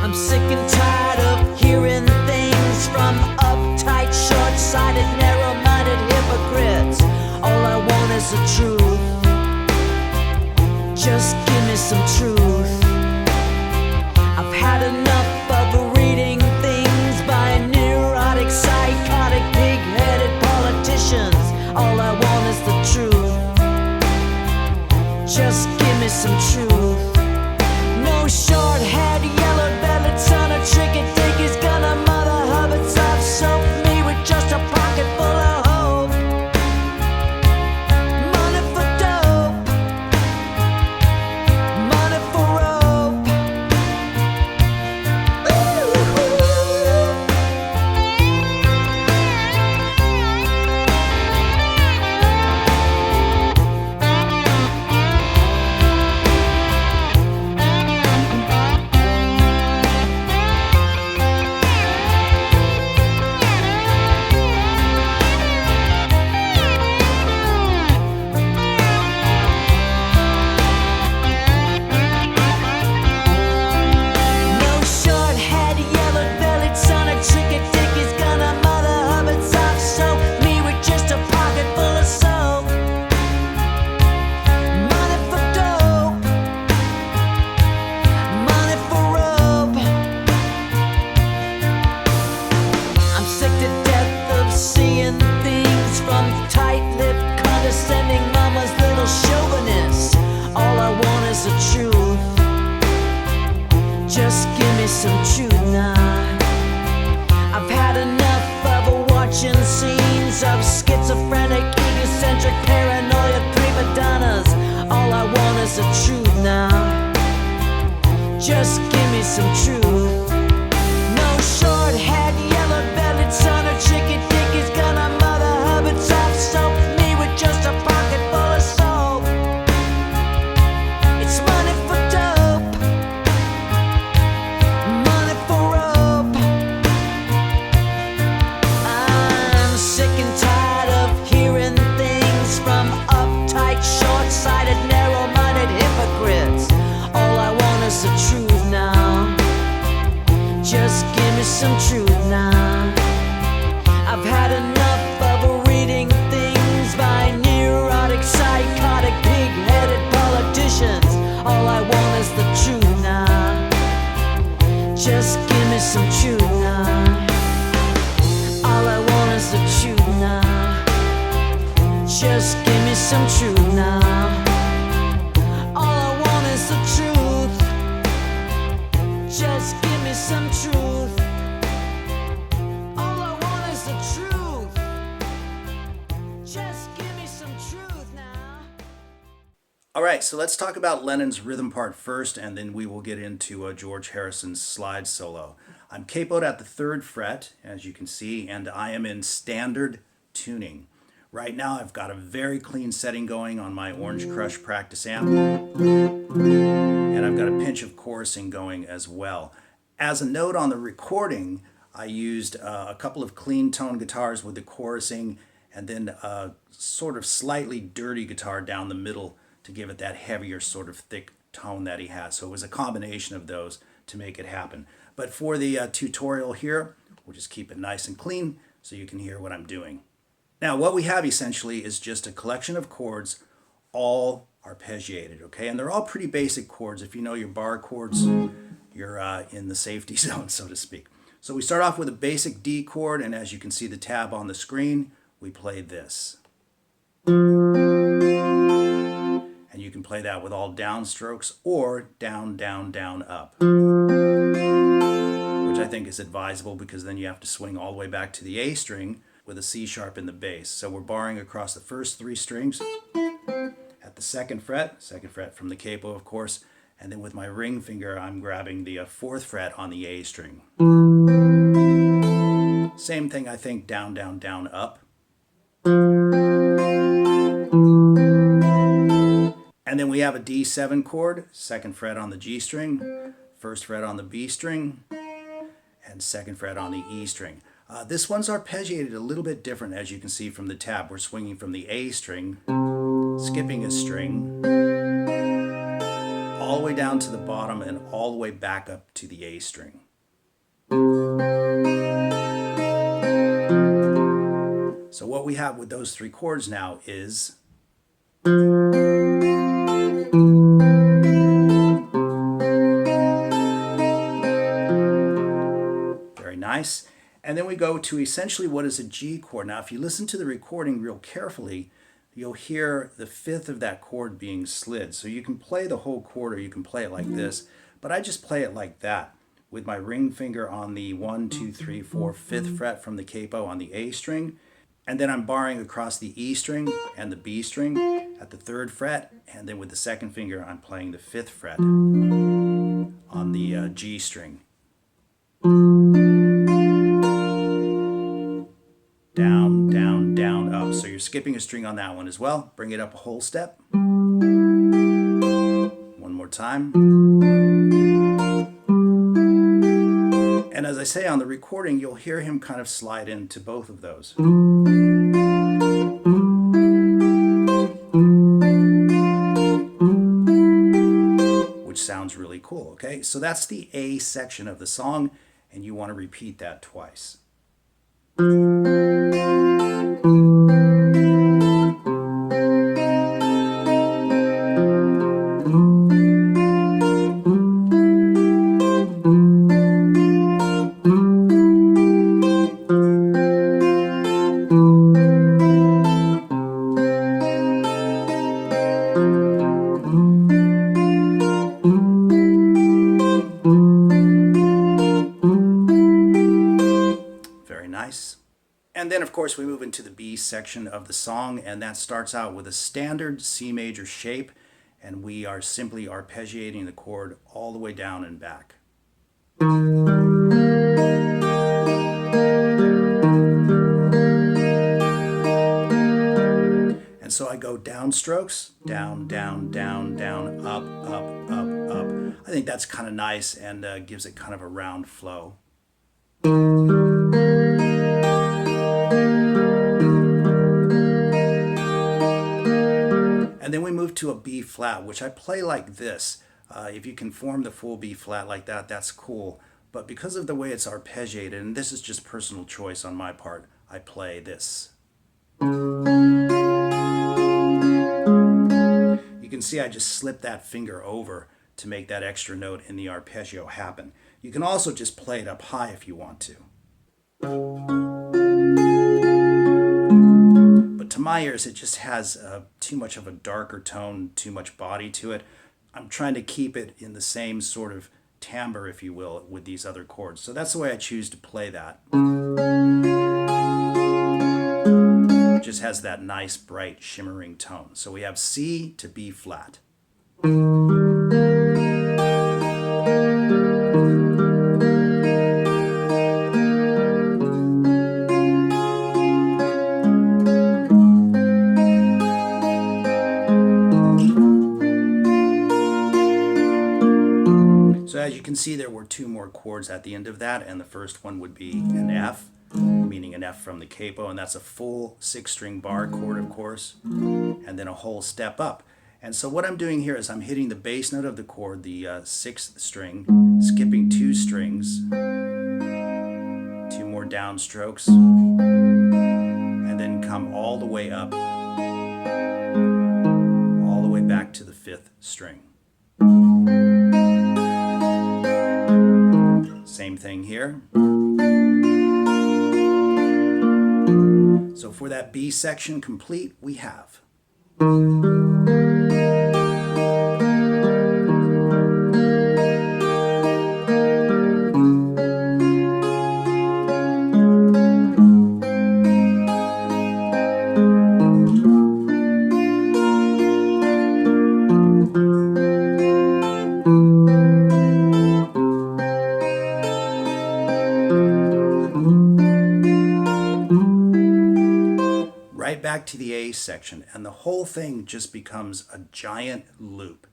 I'm sick and tired of hearing things from uptight, short-sighted, narrow-minded hypocrites. All I want is the truth. Just give me some truth. I've had enough of reading things by neurotic, psychotic, pig-headed politicians. All I want is the truth. Just give me some truth. No short-haired, yellow-bellied son of tricky-dicky's gonna mother Hubbard's off soap me with just a pocket full of hope. Money for dope, money for rope. Just give me some truth now. I've had enough of watching scenes of schizophrenic, egocentric, paranoid prima donnas. All I want is the truth now. Just give me some truth. No short-haired, yellow-bellied son of chicky-dicky's gonna mother Hubbard's off soap me with just a pocket full of soap. It's money for dope, money for rope. I'm sick and tired of hearing things from uptight, short-sighted, narrow-minded hypocrites. All I want is the truth now. Just give me some truth now. I've had enough of reading things by neurotic, psychotic, pig-headed politicians. All I want is the truth now. Just give me some truth now. All I want is the truth now. Just give me some truth now. All I want is the truth. Just give me some truth. All I want is the truth. Just give me some truth now. All right, so let's talk about Lennon's rhythm part first, and then we will get into George Harrison's slide solo. I'm capoed at the 3rd fret, as you can see, and I am in standard tuning. Right now, I've got a very clean setting going on my Orange Crush practice amp, and I've got a pinch of chorusing going as well. As a note on the recording, I used a couple of clean tone guitars with the chorusing, and then a sort of slightly dirty guitar down the middle to give it that heavier sort of thick tone that he has. So it was a combination of those to make it happen. But for the tutorial here, we'll just keep it nice and clean so you can hear what I'm doing. Now what we have essentially is just a collection of chords, all arpeggiated, okay? And they're all pretty basic chords. If you know your bar chords, you're in the safety zone, so to speak. So we start off with a basic D chord, and as you can see the tab on the screen, we play this. And you can play that with all downstrokes or down, down, down, up, which I think is advisable because then you have to swing all the way back to the A string with a C sharp in the bass. So we're barring across the first 3 strings at the 2nd fret from the capo, of course, and then with my ring finger I'm grabbing the 4th fret on the A string. Same thing, I think, down, down, down, up. And then we have a D7 chord, 2nd fret on the G string, 1st fret on the B string, and 2nd fret on the E string. This one's arpeggiated a little bit different, as you can see from the tab. We're swinging from the A string, skipping a string, all the way down to the bottom and all the way back up to the A string. So what we have with those three chords now is very nice. And then we go to essentially what is a G chord. Now, if you listen to the recording real carefully, you'll hear the fifth of that chord being slid. So you can play the whole chord or you can play it like this, but I just play it like that with my ring finger on the 1, 2, 3, 4, 5th fret from the capo on the A string. And then I'm barring across the E string and the B string at the 3rd fret. And then with the 2nd finger, I'm playing the 5th fret on the G string. Down, down, down, up. So you're skipping a string on that one as well. Bring it up a whole step. One more time. And as I say on the recording, you'll hear him kind of slide into both of those. Which sounds really cool, okay? So that's the A section of the song, and you want to repeat that twice. And then, of course, we move into the B section of the song, and that starts out with a standard C major shape, and we are simply arpeggiating the chord all the way down and back. And so I go down strokes, down, down, down, down, up, up, up, up. I think that's kind of nice and gives it kind of a round flow. And then we move to a B flat, which I play like this. If you can form the full B flat like that, that's cool. But because of the way it's arpeggiated, and this is just personal choice on my part, I play this. You can see I just slip that finger over to make that extra note in the arpeggio happen. You can also just play it up high if you want to. But to my ears, it just has too much of a darker tone, too much body to it. I'm trying to keep it in the same sort of timbre, if you will, with these other chords. So that's the way I choose to play that. It just has that nice, bright, shimmering tone. So we have C to B flat. So as you can see, there were two more chords at the end of that, and the first one would be an F, meaning an F from the capo, and that's a full 6-string bar chord, of course, and then a whole step up. And so what I'm doing here is I'm hitting the bass note of the chord, the 6th string, skipping 2 strings, 2 more down strokes, and then come all the way up, all the way back to the 5th string. Same thing here. So for that B section complete, we have. Right back to the A section, and the whole thing just becomes a giant loop.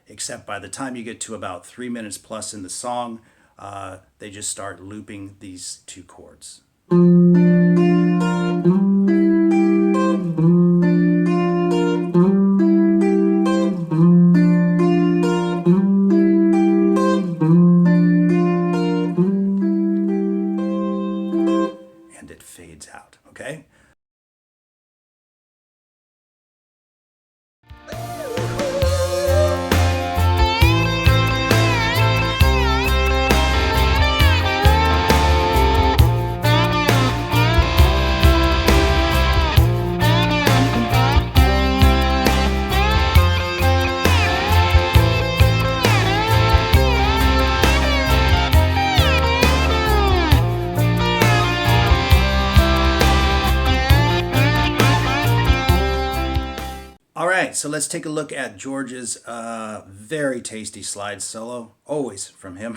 Except by the time you get to about 3 minutes plus in the song, they just start looping these 2 chords. so let's take a look at George's very tasty slide solo. Always from him.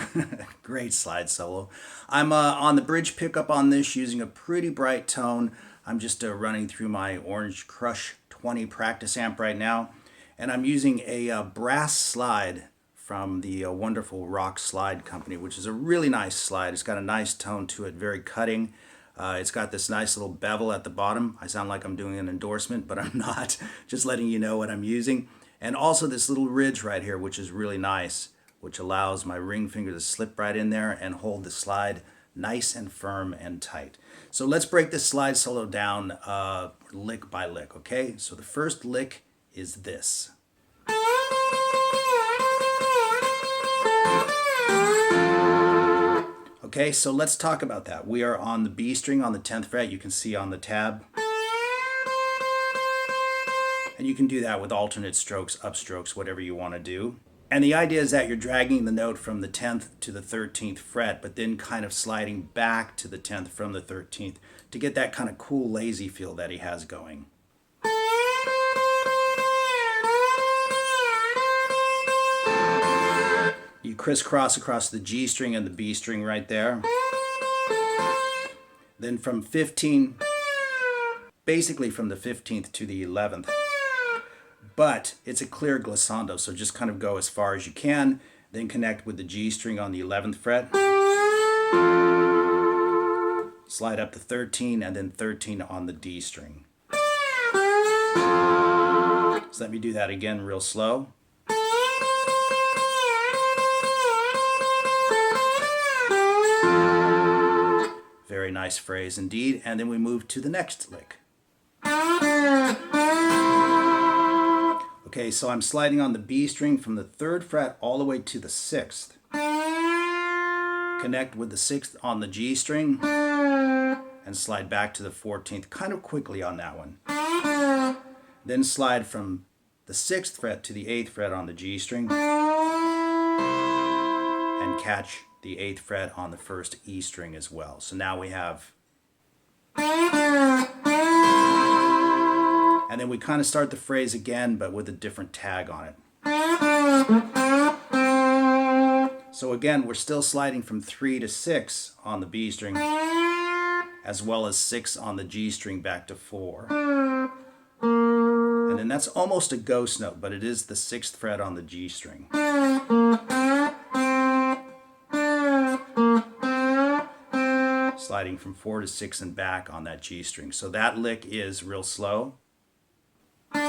Great slide solo. I'm on the bridge pickup on this using a pretty bright tone. I'm just running through my Orange Crush 20 practice amp right now. And I'm using a brass slide from the wonderful Rock Slide Company, which is a really nice slide. It's got a nice tone to it, very cutting. It's got this nice little bevel at the bottom. I sound like I'm doing an endorsement, but I'm not. Just letting you know what I'm using. And also this little ridge right here, which is really nice, which allows my ring finger to slip right in there and hold the slide nice and firm and tight. So let's break this slide solo down lick by lick, okay? So the first lick is this. Okay, so let's talk about that. We are on the B string on the 10th fret. You can see on the tab. And you can do that with alternate strokes, upstrokes, whatever you want to do. And the idea is that you're dragging the note from the 10th to the 13th fret, but then kind of sliding back to the 10th from the 13th to get that kind of cool, lazy feel that he has going. You crisscross across the G string and the B string right there. Then from 15, basically from the 15th to the 11th. But it's a clear glissando, so just kind of go as far as you can, then connect with the G string on the 11th fret. Slide up to 13 and then 13 on the D string. So let me do that again real slow. Very nice phrase indeed. And then we move to the next lick. Okay, so I'm sliding on the B string from the 3rd fret all the way to the 6th. Connect with the 6th on the G string and slide back to the 14th kind of quickly on that one. Then slide from the 6th fret to the 8th fret on the G string and catch the 8th fret on the 1st E string as well. So now we have, and then we kind of start the phrase again, but with a different tag on it. So again, we're still sliding from 3 to 6 on the B string, as well as 6 on the G string back to 4. And then that's almost a ghost note, but it is the 6th fret on the G string. Sliding from 4 to 6 and back on that G string. So that lick is real slow. A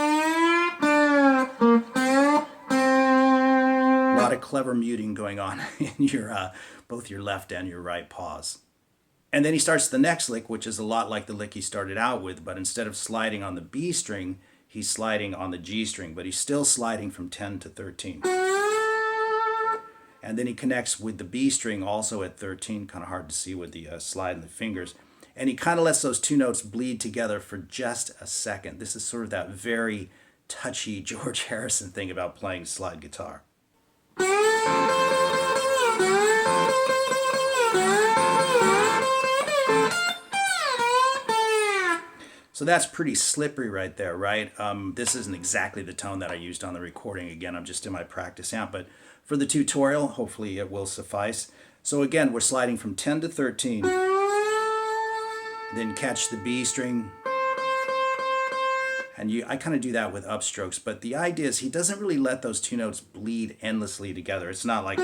lot of clever muting going on in your both your left and your right paws. And then he starts the next lick, which is a lot like the lick he started out with, but instead of sliding on the B string, he's sliding on the G string, but he's still sliding from 10 to 13. And then he connects with the B string also at 13, kind of hard to see with the slide and the fingers. And he kind of lets those two notes bleed together for just a second. This is sort of that very touchy George Harrison thing about playing slide guitar. So that's pretty slippery right there, right? This isn't exactly the tone that I used on the recording. Again, I'm just in my practice amp, but for the tutorial, hopefully it will suffice. So again, we're sliding from 10 to 13, then catch the B string, and I kind of do that with upstrokes, but the idea is he doesn't really let those two notes bleed endlessly together. It's not like,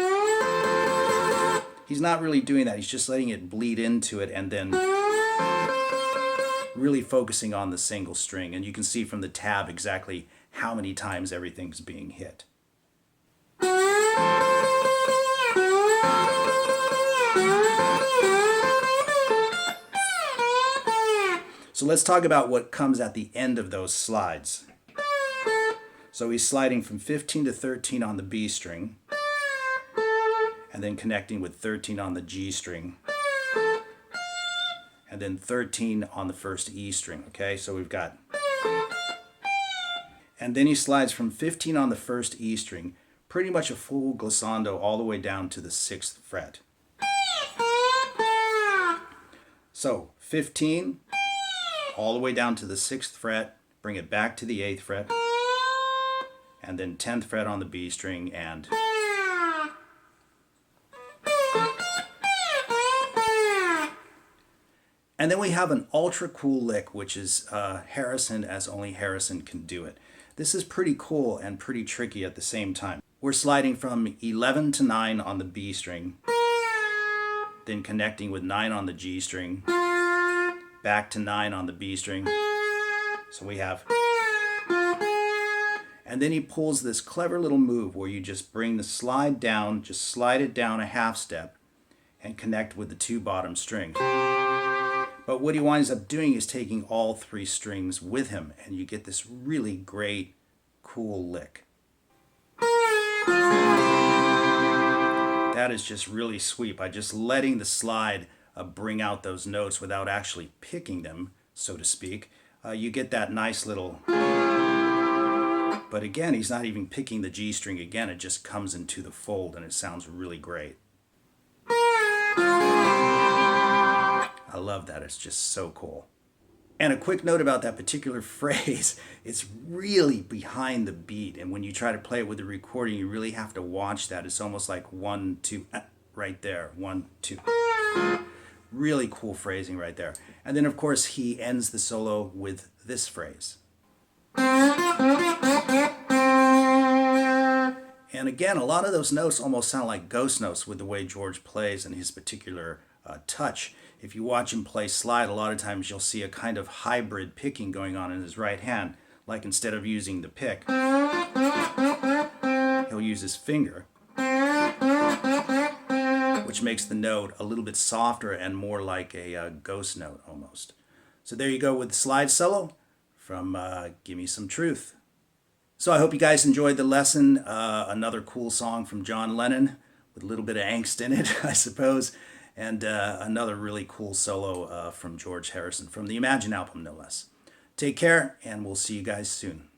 he's not really doing that. He's just letting it bleed into it and then really focusing on the single string. And you can see from the tab exactly how many times everything's being hit. So let's talk about what comes at the end of those slides. So he's sliding from 15 to 13 on the B string, and then connecting with 13 on the G string, and then 13 on the 1st E string, okay? So we've got, and then he slides from 15 on the 1st E string, pretty much a full glissando all the way down to the 6th fret. So 15, all the way down to the 6th fret, bring it back to the 8th fret, and then 10th fret on the B string, and then we have an ultra cool lick, which is Harrison as only Harrison can do it. This is pretty cool and pretty tricky at the same time. We're sliding from 11 to 9 on the B string, then connecting with 9 on the G string, back to 9 on the B string. So we have, and then he pulls this clever little move where you just bring the slide down, just slide it down a half step and connect with the 2 bottom strings. But what he winds up doing is taking all 3 strings with him, and you get this really great, cool lick. That is just really sweet. By just letting the slide bring out those notes without actually picking them, so to speak, you get that nice little... But again, he's not even picking the G string again. It just comes into the fold, and it sounds really great. I love that. It's just so cool. And a quick note about that particular phrase, it's really behind the beat. And when you try to play it with the recording, you really have to watch that. It's almost like 1, 2, right there. 1, 2. Really cool phrasing right there. And then, of course, he ends the solo with this phrase. And again, a lot of those notes almost sound like ghost notes with the way George plays and his particular touch. If you watch him play slide, a lot of times you'll see a kind of hybrid picking going on in his right hand. Like instead of using the pick, he'll use his finger, which makes the note a little bit softer and more like a ghost note almost. So there you go with the slide solo from Gimme Some Truth. So I hope you guys enjoyed the lesson. Another cool song from John Lennon with a little bit of angst in it, I suppose. And another really cool solo from George Harrison from the Imagine album, no less. Take care, and we'll see you guys soon.